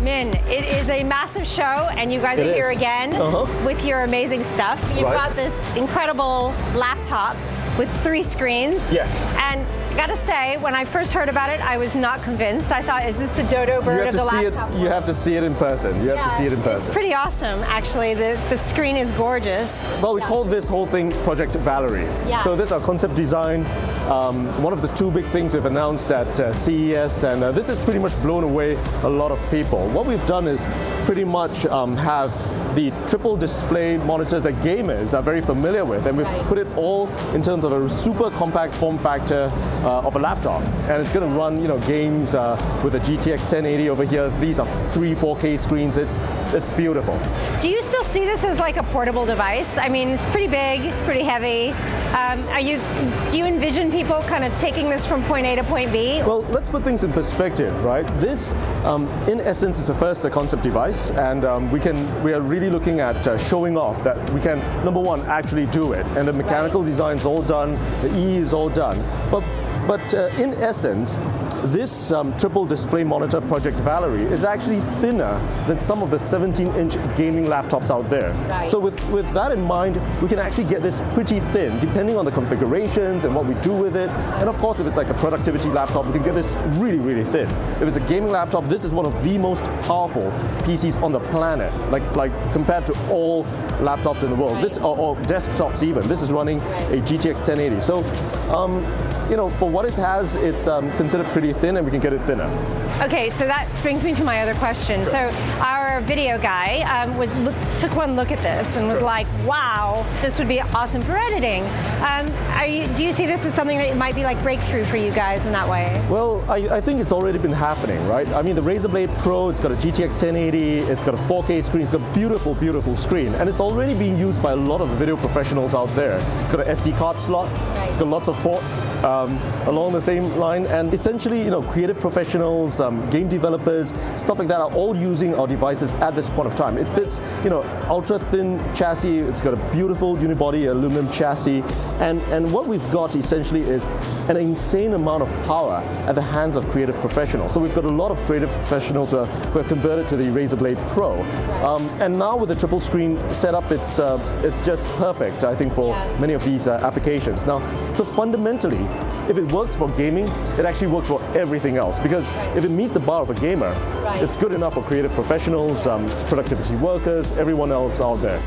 Min, it is a massive show, and you guys are here again with your amazing stuff. You've got this incredible laptop with 3 screens. Yeah. And I gotta say, when I first heard about it, I was not convinced. I thought, is this the dodo bird of the laptop? You have to see it in person. You have to see it in person. It's pretty awesome, actually. The screen is gorgeous. Well, we call this whole thing Project Valerie. Yeah. So this is our concept design. One of the 2 big things we've announced at CES, and this has pretty much blown away a lot of people. What we've done is pretty much have the triple display monitors that gamers are very familiar with, and we've put it all in terms of a super compact form factor of a laptop, and it's going to run games with a GTX 1080 over here. These are 3 4K screens. It's beautiful. Do you still see this as like a portable device? I mean, it's pretty big, it's pretty heavy. Do you envision people kind of taking this from point A to point B? Well, let's put things in perspective, right? This, in essence, is a concept device, and we are really looking at showing off that we can, number one, actually do it, and the mechanical design's all done, the E is all done. But in essence, this triple display monitor Project Valerie is actually thinner than some of the 17-inch gaming laptops out there. Right. So with that in mind, we can actually get this pretty thin, depending on the configurations and what we do with it. And of course, if it's like a productivity laptop, we can get this really, really thin. If it's a gaming laptop, this is one of the most powerful PCs on the planet, like compared to all laptops in the world. This or desktops even. This is running a GTX 1080. So, for what it has, it's considered pretty thin, and we can get it thinner. Okay, so that brings me to my other question. Sure. So our video guy took one look at this and was like, wow, this would be awesome for editing. Do you see this as something that might be like breakthrough for you guys in that way? Well, I think it's already been happening, right? I mean, the Razer Blade Pro, it's got a GTX 1080, it's got a 4K screen, it's got a beautiful, beautiful screen, and it's already being used by a lot of video professionals out there. It's got an SD card slot, it's got lots of ports along the same line, and essentially, creative professionals, game developers, stuff like that are all using our devices at this point of time. It fits, ultra thin chassis. It's got a beautiful unibody aluminum chassis, and what we've got essentially is an insane amount of power at the hands of creative professionals. So we've got a lot of creative professionals who have converted to the Razer Blade Pro, and now with the triple screen setup, it's just perfect, I think, for many of these applications. Now, so fundamentally, if it works for gaming, it actually works for everything else, because if it meets the bar of a gamer, it's good enough for creative professionals, productivity workers, everyone else out there.